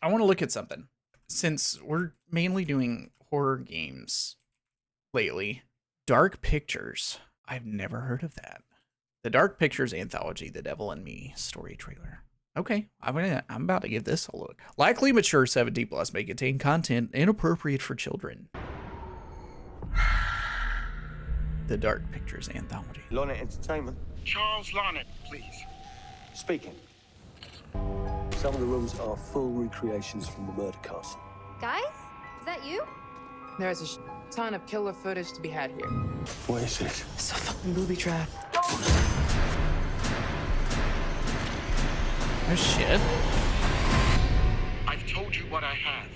I want to look at something. Since we're mainly doing horror games lately, Dark Pictures. I've never heard of that. The Dark Pictures anthology, The Devil and Me story trailer. Okay, I'm about to give this a look. Likely mature 17 plus may contain content inappropriate for children. The Dark Pictures anthology. Lonnet Entertainment. Charles Larnett, please. Speaking. Some of the rooms are full recreations from the murder castle. Guys, is that you? There's a ton of killer footage to be had here. What is this? It's a fucking booby trap. Oh shit. I've told you what I have.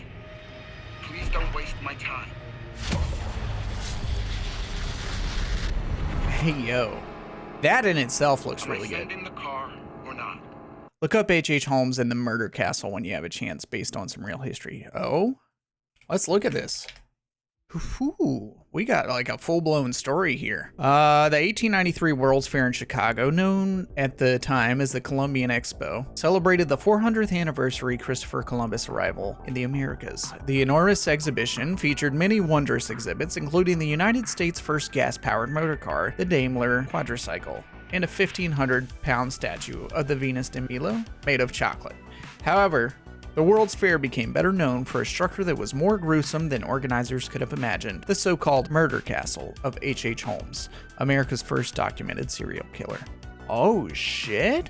Please don't waste my time. Hey yo. That in itself looks really Am I good. send in the car or not? Look up H.H. Holmes and the Murder Castle when you have a chance based on some real history. Oh? Let's look at this. Ooh, we got like a full-blown story here. The 1893 World's Fair in Chicago, known at the time as the Columbian Expo, celebrated the 400th anniversary Christopher Columbus' arrival in the Americas. The enormous exhibition featured many wondrous exhibits, including the United States' first gas-powered motor car, the Daimler quadricycle, and a 1,500-pound statue of the Venus de Milo made of chocolate. However, the World's Fair became better known for a structure that was more gruesome than organizers could have imagined, the so-called Murder Castle of H.H. Holmes, America's first documented serial killer. Oh shit?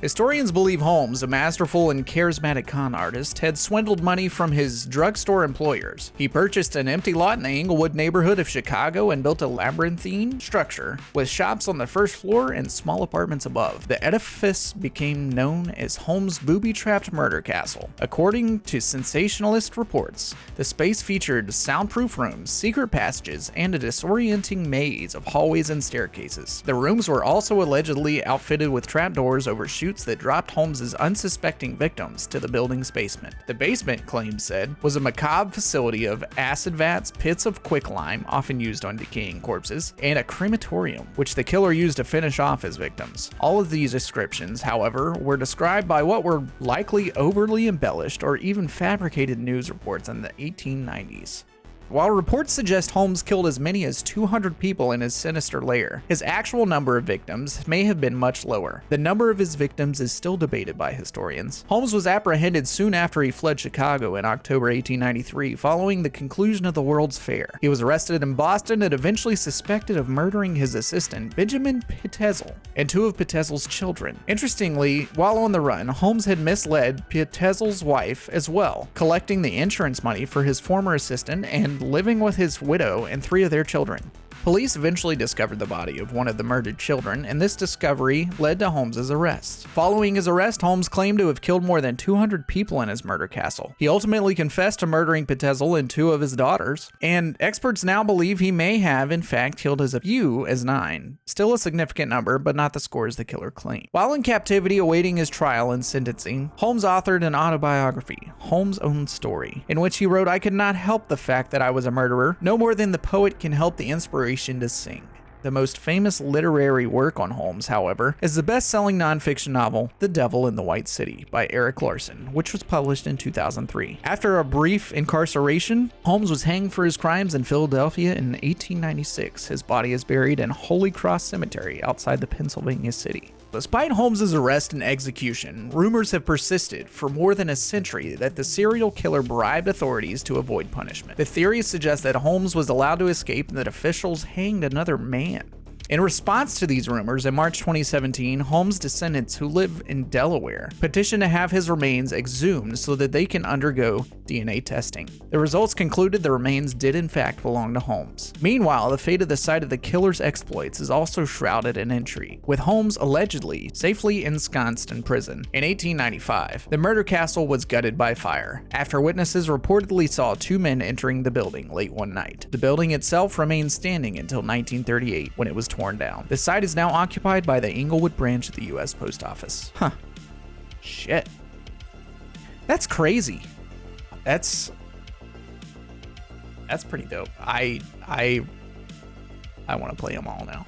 Historians believe Holmes, a masterful and charismatic con artist, had swindled money from his drugstore employers. He purchased an empty lot in the Englewood neighborhood of Chicago and built a labyrinthine structure with shops on the first floor and small apartments above. The edifice became known as Holmes' booby-trapped murder castle. According to sensationalist reports, the space featured soundproof rooms, secret passages, and a disorienting maze of hallways and staircases. The rooms were also allegedly outfitted with trapdoors over chutes that dropped Holmes's unsuspecting victims to the building's basement. The basement, claims said, was a macabre facility of acid vats, pits of quicklime, often used on decaying corpses, and a crematorium, which the killer used to finish off his victims. All of these descriptions, however, were described by what were likely overly embellished or even fabricated news reports in the 1890s. While reports suggest Holmes killed as many as 200 people in his sinister lair, his actual number of victims may have been much lower. The number of his victims is still debated by historians. Holmes was apprehended soon after he fled Chicago in October 1893, following the conclusion of the World's Fair. He was arrested in Boston and eventually suspected of murdering his assistant, Benjamin Pitezel, and two of Pitezel's children. Interestingly, while on the run, Holmes had misled Pitezel's wife as well, collecting the insurance money for his former assistant and living with his widow and three of their children. Police eventually discovered the body of one of the murdered children, and this discovery led to Holmes's arrest. Following his arrest, Holmes claimed to have killed more than 200 people in his murder castle. He ultimately confessed to murdering Pitezel and two of his daughters, and experts now believe he may have, in fact, killed as few as 9. Still a significant number, but not the scores the killer claimed. While in captivity awaiting his trial and sentencing, Holmes authored an autobiography, Holmes' Own Story, in which he wrote, "I could not help the fact that I was a murderer, no more than the poet can help the inspiration to sing." The most famous literary work on Holmes, however, is the best-selling nonfiction novel, The Devil in the White City by Erik Larson, which was published in 2003. After a brief incarceration, Holmes was hanged for his crimes in Philadelphia in 1896. His body is buried in Holy Cross Cemetery outside the Pennsylvania city. Despite Holmes's arrest and execution, rumors have persisted for more than a century that the serial killer bribed authorities to avoid punishment. The theories suggest that Holmes was allowed to escape and that officials hanged another man. In response to these rumors, in March 2017, Holmes' descendants who live in Delaware petitioned to have his remains exhumed so that they can undergo DNA testing. The results concluded the remains did in fact belong to Holmes. Meanwhile, the fate of the site of the killer's exploits is also shrouded in intrigue, with Holmes allegedly safely ensconced in prison. In 1895, the murder castle was gutted by fire, after witnesses reportedly saw 2 men entering the building late one night. The building itself remained standing until 1938, when it was torn down. The site is now occupied by the Englewood branch of the U.S. Post Office. Huh. Shit. That's crazy. That's pretty dope. I want to play them all now.